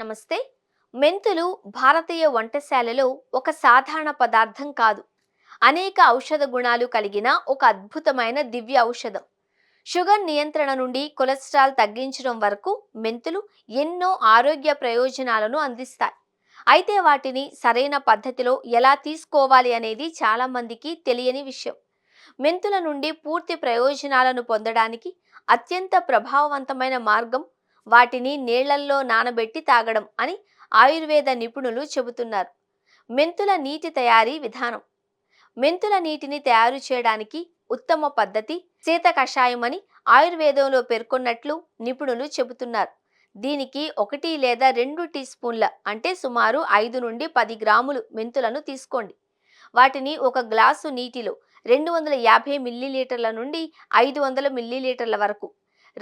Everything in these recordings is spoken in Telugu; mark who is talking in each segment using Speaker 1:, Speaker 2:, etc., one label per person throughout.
Speaker 1: నమస్తే. మెంతులు భారతీయ వంటశాలలో ఒక సాధారణ పదార్థం కాదు. అనేక ఔషధ గుణాలు కలిగిన ఒక అద్భుతమైన దివ్య ఔషధం. షుగర్ నియంత్రణ నుండి కొలెస్ట్రాల్ తగ్గించడం వరకు మెంతులు ఎన్నో ఆరోగ్య ప్రయోజనాలను అందిస్తాయి. అయితే వాటిని సరైన పద్ధతిలో ఎలా తీసుకోవాలి అనేది చాలా మందికి తెలియని విషయం. మెంతుల నుండి పూర్తి ప్రయోజనాలను పొందడానికి అత్యంత ప్రభావవంతమైన మార్గం వాటిని నీళ్లల్లో నానబెట్టి తాగడం అని ఆయుర్వేద నిపుణులు చెబుతున్నారు. మెంతుల నీటి తయారీ విధానం. మెంతుల నీటిని తయారు చేయడానికి ఉత్తమ పద్ధతి శీత కషాయం అని ఆయుర్వేదంలో పేర్కొన్నట్లు నిపుణులు చెబుతున్నారు. దీనికి 1 లేదా 2 టీ స్పూన్ల అంటే సుమారు 5 నుండి 10 గ్రాములు మెంతులను తీసుకోండి. వాటిని ఒక గ్లాసు నీటిలో 250 మిల్లీలీటర్ల నుండి 500 మిల్లీలీటర్ల వరకు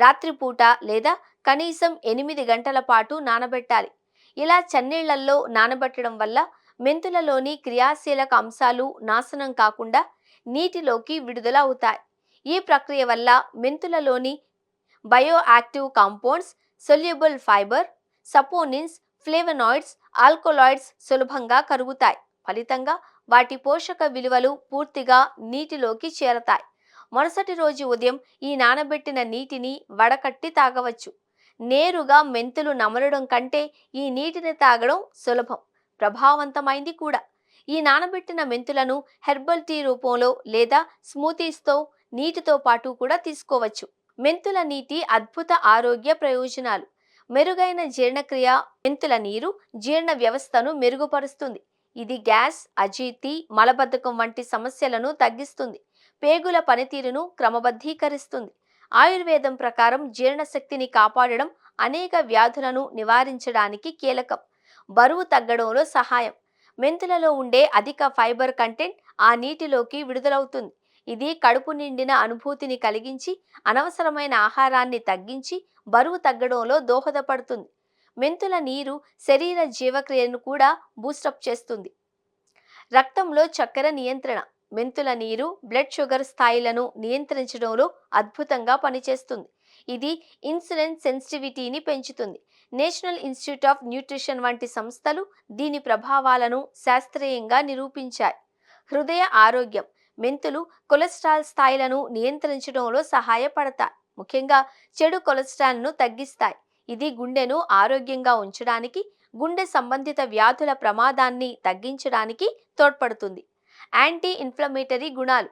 Speaker 1: రాత్రిపూట లేదా కనీసం 8 గంటల పాటు నానబెట్టాలి. ఇలా చన్నీళ్లలో నానబెట్టడం వల్ల మెంతులలోని క్రియాశీలక అంశాలు నాశనం కాకుండా నీటిలోకి విడుదల అవుతాయి. ఈ ప్రక్రియ వల్ల మెంతులలోని bioactive compounds, soluble fibre, saponins, flavonoids, alkaloids సులభంగా కరుగుతాయి. ఫలితంగా వాటి పోషక విలువలు పూర్తిగా నీటిలోకి చేరతాయి. మరుసటి రోజు ఉదయం ఈ నానబెట్టిన నీటిని వడకట్టి తాగవచ్చు. నేరుగా మెంతులు నమలడం కంటే ఈ నీటిని తాగడం సులభం, ప్రభావవంతమైంది కూడా. ఈ నానబెట్టిన మెంతులను హెర్బల్ టీ రూపంలో లేదా స్మూతీస్తో నీటితో పాటు కూడా తీసుకోవచ్చు. మెంతుల నీటి అద్భుత ఆరోగ్య ప్రయోజనాలు. మెరుగైన జీర్ణక్రియ. మెంతుల నీరు జీర్ణ వ్యవస్థను మెరుగుపరుస్తుంది. ఇది గ్యాస్, అజీర్తి, మలబద్ధకం వంటి సమస్యలను తగ్గిస్తుంది. పేగుల పనితీరును క్రమబద్ధీకరిస్తుంది. ఆయుర్వేదం ప్రకారం జీర్ణశక్తిని కాపాడడం, అనేక వ్యాధులను నివారించడానికి కీలకం. బరువు తగ్గడంలో సహాయం. మెంతులలో ఉండే అధిక ఫైబర్ కంటెంట్ ఆ నీటిలోకి విడుదలవుతుంది. ఇది కడుపు నిండిన అనుభూతిని కలిగించి అనవసరమైన ఆహారాన్ని తగ్గించి బరువు తగ్గడంలో దోహదపడుతుంది. మెంతుల నీరు శరీర జీవక్రియను కూడా బూస్టప్ చేస్తుంది. రక్తంలో చక్కెర నియంత్రణ. మెంతుల నీరు బ్లడ్ షుగర్ స్థాయిలను నియంత్రించడంలో అద్భుతంగా పనిచేస్తుంది. ఇది ఇన్సులిన్ సెన్సిటివిటీని పెంచుతుంది. నేషనల్ ఇన్స్టిట్యూట్ ఆఫ్ న్యూట్రిషన్ వంటి సంస్థలు దీని ప్రభావాలను శాస్త్రీయంగా నిరూపించాయి. హృదయ ఆరోగ్యం. మెంతులు కొలెస్ట్రాల్ స్థాయిలను నియంత్రించడంలో సహాయపడతాయి. ముఖ్యంగా చెడు కొలెస్ట్రాల్ను తగ్గిస్తాయి. ఇది గుండెను ఆరోగ్యంగా ఉంచడానికి, గుండె సంబంధిత వ్యాధుల ప్రమాదాన్ని తగ్గించడానికి తోడ్పడుతుంది. యాంటీ ఇన్ఫ్లమేటరీ గుణాలు.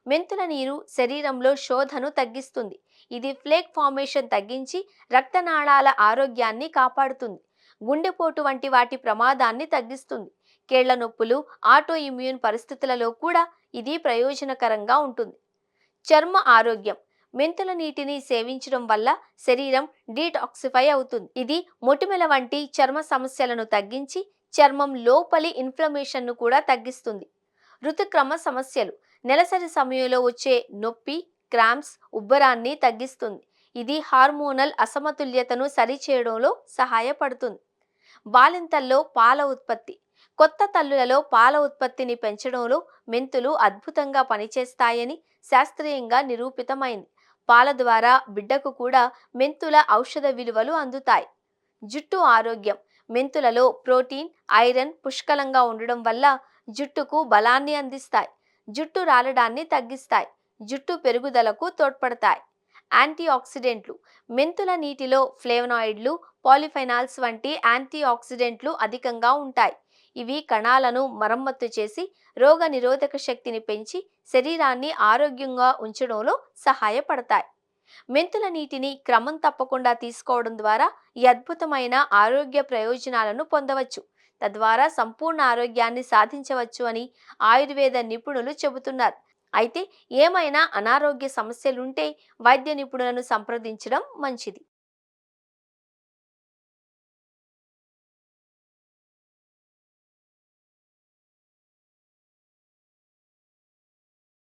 Speaker 1: మెంతుల నీరు శరీరంలో శోధను తగ్గిస్తుంది. ఇది ప్లేక్ ఫార్మేషన్ తగ్గించి రక్తనాళాల ఆరోగ్యాన్ని కాపాడుతుంది. గుండెపోటు వంటి వాటి ప్రమాదాన్ని తగ్గిస్తుంది. కీళ్ల నొప్పులు, ఆటో ఇమ్యూన్ పరిస్థితులలో కూడా ఇది ప్రయోజనకరంగా ఉంటుంది. చర్మ ఆరోగ్యం. మెంతుల నీటిని సేవించడం వల్ల శరీరం డీటాక్సిఫై అవుతుంది. ఇది మొటిమల వంటి చర్మ సమస్యలను తగ్గించి చర్మం లోపలి ఇన్ఫ్లమేషన్ను కూడా తగ్గిస్తుంది. ఋతుక్రమ సమస్యలు. నెలసరి సమయంలో వచ్చే నొప్పి, క్రాంప్స్, ఉబ్బరాన్ని తగ్గిస్తుంది. ఇది హార్మోనల్ అసమతుల్యతను సరిచేయడంలో సహాయపడుతుంది. బాలింతల్లో పాల ఉత్పత్తి. కొత్త తల్లులలో పాల ఉత్పత్తిని పెంచడంలో మెంతులు అద్భుతంగా పనిచేస్తాయని శాస్త్రీయంగా నిరూపితమైంది. పాల ద్వారా బిడ్డకు కూడా మెంతుల ఔషధ విలువలు అందుతాయి. జుట్టు ఆరోగ్యం. మెంతులలో ప్రోటీన్, ఐరన్ పుష్కలంగా ఉండడం వల్ల జుట్టుకు బలాన్ని అందిస్తాయి. జుట్టు రాలడాన్ని తగ్గిస్తాయి. జుట్టు పెరుగుదలకు తోడ్పడతాయి. యాంటీ ఆక్సిడెంట్లు. మెంతుల నీటిలో ఫ్లేవనాయిడ్లు, పాలిఫెనాల్స్ వంటి యాంటీ ఆక్సిడెంట్లు అధికంగా ఉంటాయి. ఇవి కణాలను మరమ్మత్తు చేసి రోగ నిరోధక శక్తిని పెంచి శరీరాన్ని ఆరోగ్యంగా ఉంచడంలో సహాయపడతాయి. మెంతుల నీటిని క్రమం తప్పకుండా తీసుకోవడం ద్వారా ఈ అద్భుతమైన ఆరోగ్య ప్రయోజనాలను పొందవచ్చు. తద్వారా సంపూర్ణ ఆరోగ్యాన్ని సాధించవచ్చు అని ఆయుర్వేద నిపుణులు చెబుతున్నారు. అయితే ఏమైనా అనారోగ్య సమస్యలుంటే వైద్య నిపుణులను సంప్రదించడం మంచిది.